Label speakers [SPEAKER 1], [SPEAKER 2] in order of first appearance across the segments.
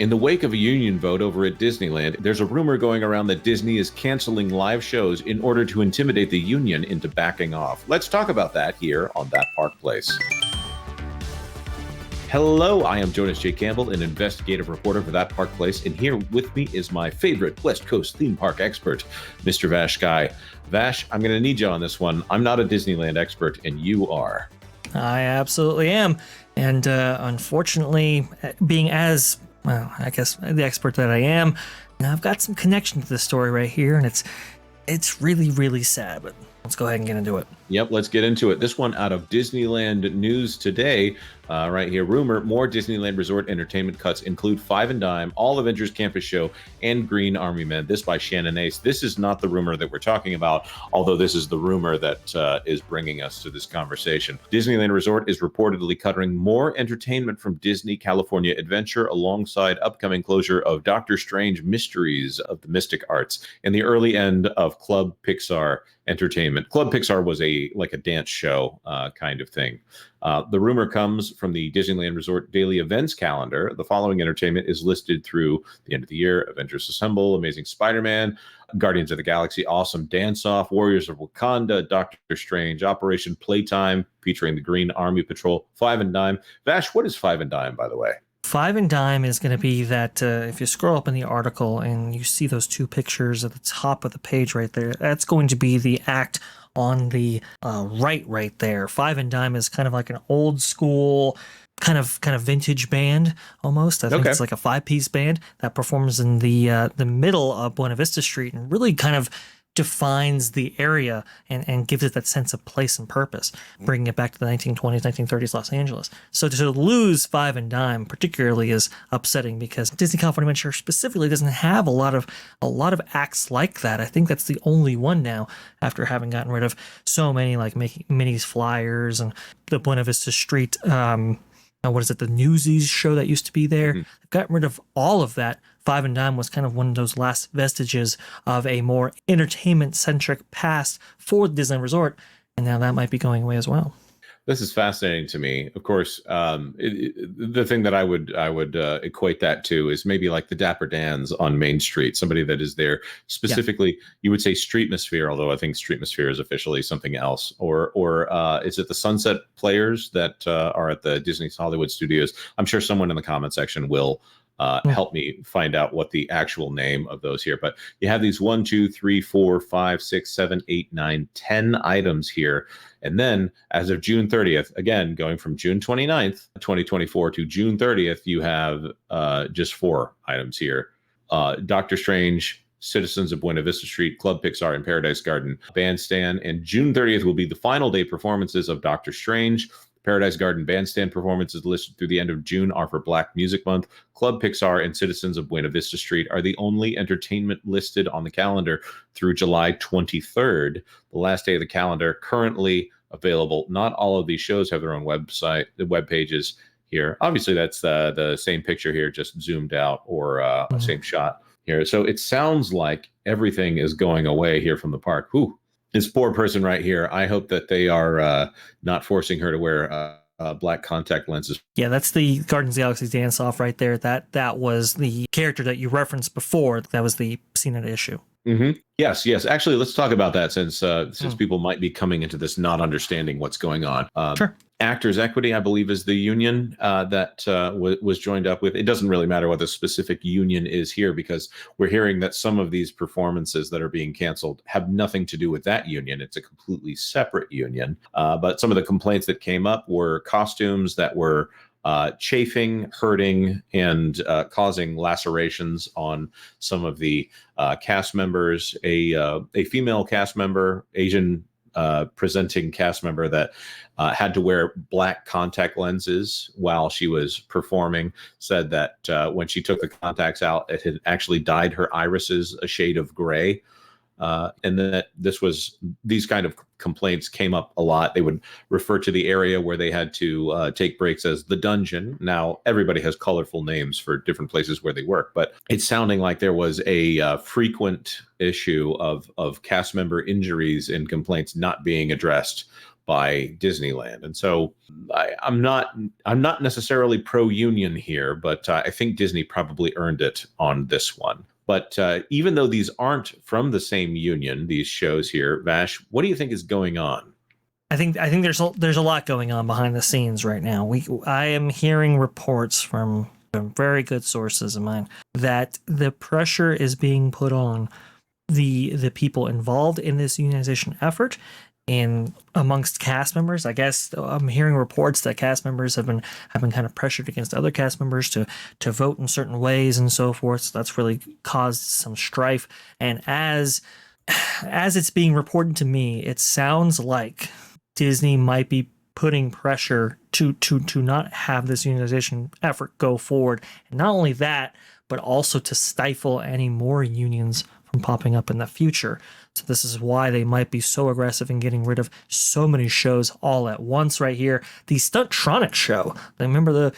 [SPEAKER 1] In the wake of a union vote over at Disneyland, there's a rumor going around that Disney is canceling live shows in order to intimidate the union into backing off. Let's talk about that here on That Park Place. Hello, I am Jonas J. Campbell, an investigative reporter for That Park Place, and here with me is my favorite West Coast theme park expert, Mr. VashSky. Vash, I'm going to need you on this one. I'm not a Disneyland expert, and you are.
[SPEAKER 2] I absolutely am. And unfortunately, being as, well, I guess the expert that I am, I've got some connection to this story right here, and it's really, really sad, but let's go ahead and get into it.
[SPEAKER 1] Yep, let's get into it. This one out of Disneyland News Today, right here. Rumor, more Disneyland Resort entertainment cuts include Five and Dime, All Avengers Campus Show, and Green Army Men. This by Shannon Ace. This is not the rumor that we're talking about, although this is the rumor that is bringing us to this conversation. Disneyland Resort is reportedly cutting more entertainment from Disney California Adventure alongside upcoming closure of Doctor Strange Mysteries of the Mystic Arts and the early end of Club Pixar Entertainment. Club Pixar was a dance show kind of thing. The rumor comes from the Disneyland Resort daily events calendar. The following entertainment is listed through the end of the year: Avengers Assemble, Amazing Spider-Man, Guardians of the Galaxy Awesome Dance-Off, Warriors of Wakanda, Doctor Strange, Operation Playtime, featuring the Green Army Patrol, Five and Dime. Vash, what is Five and Dime, by the way?
[SPEAKER 2] Five and Dime is going to be that if you scroll up in the article and you see those two pictures at the top of the page right there, that's going to be the act on the right there. Five and Dime is kind of like an old school kind of vintage band almost. I think it's like a 5-piece band that performs in the middle of Buena Vista Street and really kind of defines the area and gives it that sense of place and purpose, bringing it back to the 1920s, 1930s Los Angeles. So to lose Five and Dime particularly is upsetting because Disney California Adventure specifically doesn't have a lot of acts like that. I think that's the only one now after having gotten rid of so many like Minnie's Flyers and the Buena Vista Street the Newsies show that used to be there. They've gotten rid of all of that. Five and Dime was kind of one of those last vestiges of a more entertainment-centric past for the Disneyland Resort, and now that might be going away as well.
[SPEAKER 1] This is fascinating to me. Of course, the thing that I would equate that to is maybe like the Dapper Dans on Main Street, somebody that is there specifically. Yeah. You would say Streetmosphere, although I think Streetmosphere is officially something else. Or is it the Sunset Players that are at the Disney's Hollywood Studios? I'm sure someone in the comment section will help me find out what the actual name of those here. But you have these 1, 2, 3, 4, 5, 6, 7, 8, 9, 10 items here. And then as of June 30th, again, going from June 29th, 2024 to June 30th, you have just 4 items here. Doctor Strange, Citizens of Buena Vista Street, Club Pixar, and Paradise Garden Bandstand. And June 30th will be the final day performances of Doctor Strange. Paradise Garden Bandstand performances listed through the end of June are for Black Music Month. Club Pixar and Citizens of Buena Vista Street are the only entertainment listed on the calendar through July 23rd, the last day of the calendar, currently available. Not all of these shows have their own website, the web pages here. Obviously, that's the same picture here, just zoomed out, or same shot here. So it sounds like everything is going away here from the park. Whew. This poor person right here, I hope that they are not forcing her to wear black contact lenses.
[SPEAKER 2] Yeah, that's the Guardians of the Galaxy dance-off right there. That was the character that you referenced before. That was the scene at issue.
[SPEAKER 1] Mm-hmm. Yes. Actually, let's talk about that since people might be coming into this not understanding what's going on.
[SPEAKER 2] Sure.
[SPEAKER 1] Actors Equity, I believe, is the union that was joined up with. It doesn't really matter what the specific union is here because we're hearing that some of these performances that are being canceled have nothing to do with that union. It's a completely separate union. But some of the complaints that came up were costumes that were chafing, hurting, and causing lacerations on some of the cast members. A female cast member, Asian presenting cast member that had to wear black contact lenses while she was performing, said that when she took the contacts out, it had actually dyed her irises a shade of gray. And that these kind of complaints came up a lot. They would refer to the area where they had to take breaks as the dungeon. Now, everybody has colorful names for different places where they work, but it's sounding like there was a frequent issue of cast member injuries and complaints not being addressed by Disneyland. And so I'm not necessarily pro-union here, but I think Disney probably earned it on this one. But even though these aren't from the same union, these shows here, Vash, what do you think is going on?
[SPEAKER 2] I think there's a lot going on behind the scenes right now. I am hearing reports from very good sources of mine that the pressure is being put on the people involved in this unionization effort and amongst cast members. I guess I'm hearing reports that cast members have been kind of pressured against other cast members to vote in certain ways and so forth. So that's really caused some strife. And as it's being reported to me, it sounds like Disney might be putting pressure to not have this unionization effort go forward. And not only that, but also to stifle any more unions from popping up in the future. So this is why they might be so aggressive in getting rid of so many shows all at once right here. The Stuntronic show. Remember the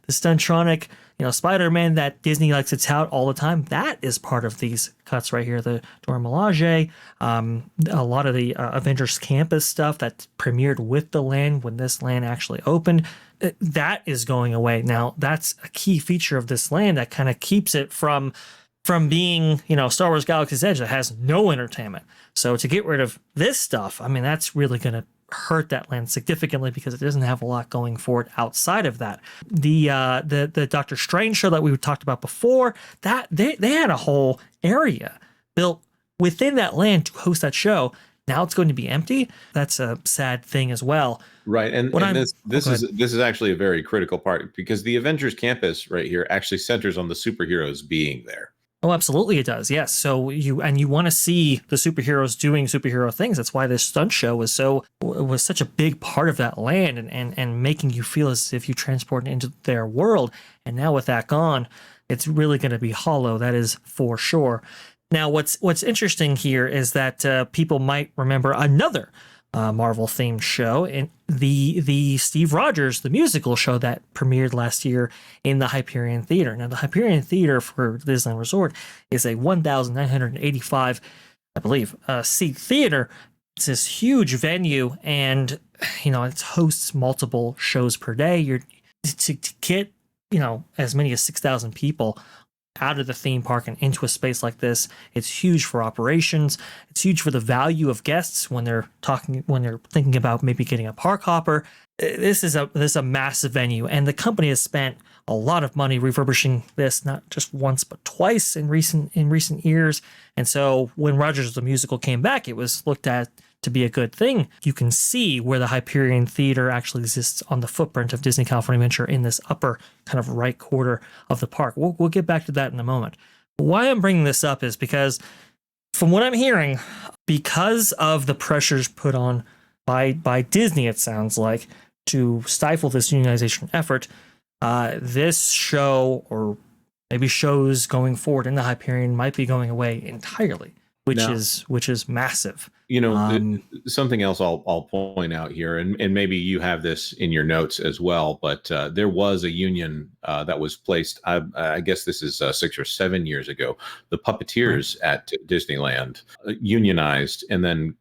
[SPEAKER 2] Stuntronic, Spider-Man that Disney likes to tout all the time? That is part of these cuts right here. The Dora Milaje, a lot of the Avengers campus stuff that premiered with the land when this land actually opened, that is going away. Now, that's a key feature of this land that kind of keeps it from being, Star Wars Galaxy's Edge that has no entertainment. So to get rid of this stuff, I mean, that's really going to hurt that land significantly because it doesn't have a lot going for it outside of that. The Doctor Strange show that we talked about before, that they had a whole area built within that land to host that show. Now it's going to be empty. That's a sad thing as well.
[SPEAKER 1] Right, and this is actually a very critical part because the Avengers campus right here actually centers on the superheroes being there.
[SPEAKER 2] Oh, absolutely it does. Yes. So you want to see the superheroes doing superhero things. That's why this stunt show was such a big part of that land and making you feel as if you transport into their world. And now with that gone, it's really going to be hollow. That is for sure. Now, what's interesting here is that people might remember another Marvel themed show, and the Steve Rogers the musical show that premiered last year in the Hyperion Theater. Now, the Hyperion Theater for Disneyland Resort is a 1,985, I believe, seat theater. It's this huge venue, and it hosts multiple shows per day. You're to get as many as 6,000 people out of the theme park and into a space like this. It's huge for operations. It's huge for the value of guests when they're thinking about maybe getting a park hopper. This is a massive venue, and the company has spent a lot of money refurbishing this, not just once but twice in recent years. And so when Rogers the Musical came back, it was looked at to be a good thing. You can see where the Hyperion Theater actually exists on the footprint of Disney California Adventure in this upper kind of right quarter of the park. We'll get back to that in a moment. But why I'm bringing this up is because from what I'm hearing, because of the pressures put on by Disney, it sounds like, to stifle this unionization effort, this show, or maybe shows going forward in the Hyperion, might be going away entirely, which is massive.
[SPEAKER 1] Something else I'll point out here, and maybe you have this in your notes as well, but there was a union that was placed, I guess this is 6 or 7 years ago. The puppeteers at Disneyland unionized, and then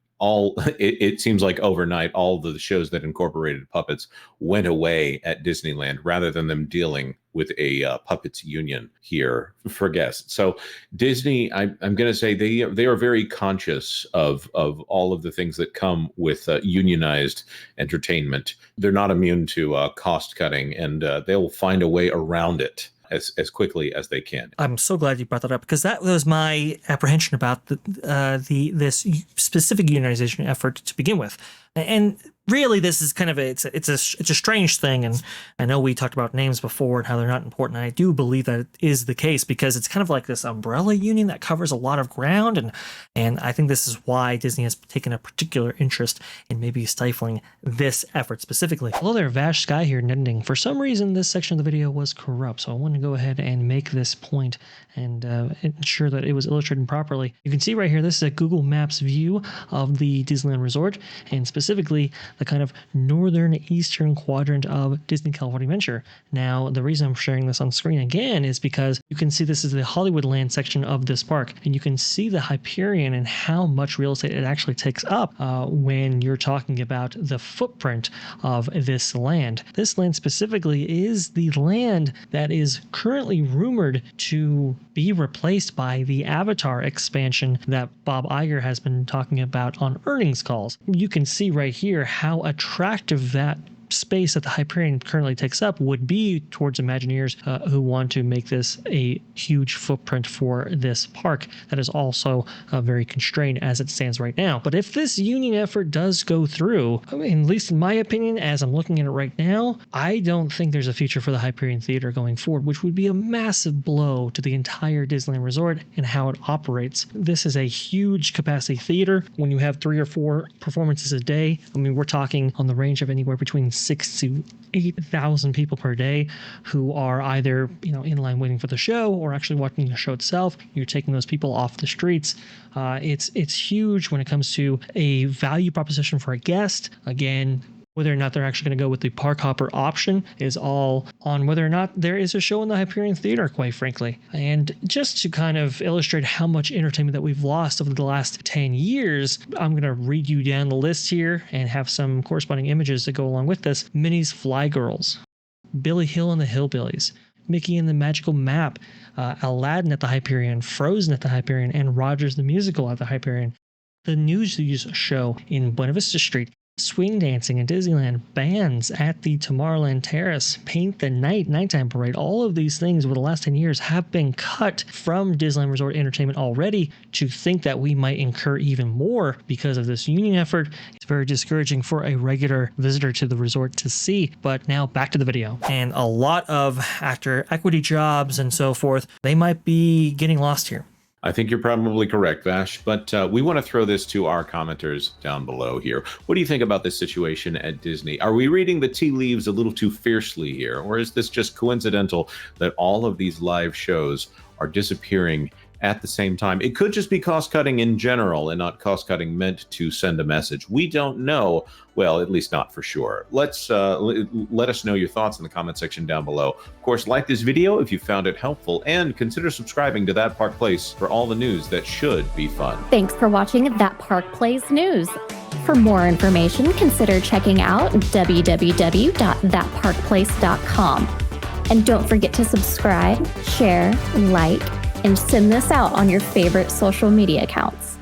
[SPEAKER 1] it seems like overnight, all the shows that incorporated puppets went away at Disneyland rather than them dealing with a puppets union here for guests. So Disney, I'm going to say they are very conscious of all of the things that come with unionized entertainment. They're not immune to cost cutting, and they'll find a way around it as quickly as they can.
[SPEAKER 2] I'm so glad you brought that up, because that was my apprehension about this specific unionization effort to begin with. And really, this is kind of it's a strange thing, and I know we talked about names before and how they're not important. And I do believe that it is the case, because it's kind of like this umbrella union that covers a lot of ground, and I think this is why Disney has taken a particular interest in maybe stifling this effort specifically. Hello there, VashSky here, editing. For some reason, this section of the video was corrupt, so I want to go ahead and make this point and ensure that it was illustrated properly. You can see right here, this is a Google Maps view of the Disneyland Resort, and specifically specifically the kind of northern eastern quadrant of Disney California Adventure. Now, the reason I'm sharing this on screen again is because you can see this is the Hollywoodland section of this park, and you can see the Hyperion and how much real estate it actually takes up when you're talking about the footprint of this land. This land specifically is the land that is currently rumored to be replaced by the Avatar expansion that Bob Iger has been talking about on earnings calls. You can see right here how attractive that space that the Hyperion currently takes up would be towards Imagineers who want to make this a huge footprint for this park that is also very constrained as it stands right now. But if this union effort does go through, I mean, at least in my opinion, as I'm looking at it right now, I don't think there's a future for the Hyperion Theater going forward, which would be a massive blow to the entire Disneyland Resort and how it operates. This is a huge capacity theater. When you have 3 or 4 performances a day, I mean, we're talking on the range of anywhere between 6,000 to 8,000 people per day who are either, in line waiting for the show or actually watching the show itself. You're taking those people off the streets. It's huge when it comes to a value proposition for a guest. Again, whether or not they're actually going to go with the park hopper option is all on whether or not there is a show in the Hyperion Theater, quite frankly. And just to kind of illustrate how much entertainment that we've lost over the last 10 years, I'm going to read you down the list here and have some corresponding images that go along with this. Minnie's Fly Girls, Billy Hill and the Hillbillies, Mickey and the Magical Map, Aladdin at the Hyperion, Frozen at the Hyperion, and Rogers the Musical at the Hyperion. The Newsies show in Buena Vista Street, swing dancing in Disneyland, bands at the Tomorrowland Terrace, Paint the Night, Nighttime Parade. All of these things over the last 10 years have been cut from Disneyland Resort Entertainment already. To think that we might incur even more because of this union effort, it's very discouraging for a regular visitor to the resort to see. But now back to the video. And a lot of actor equity jobs and so forth, they might be getting lost here.
[SPEAKER 1] I think you're probably correct, Vash, but we want to throw this to our commenters down below here. What do you think about this situation at Disney? Are we reading the tea leaves a little too fiercely here, or is this just coincidental that all of these live shows are disappearing at the same time? It could just be cost-cutting in general and not cost-cutting meant to send a message. We don't know. Well, at least not for sure. Let us know your thoughts in the comment section down below. Of course, like this video if you found it helpful, and consider subscribing to That Park Place for all the news that should be fun.
[SPEAKER 3] Thanks for watching That Park Place News. For more information, consider checking out www.thatparkplace.com. And don't forget to subscribe, share, like, and send this out on your favorite social media accounts.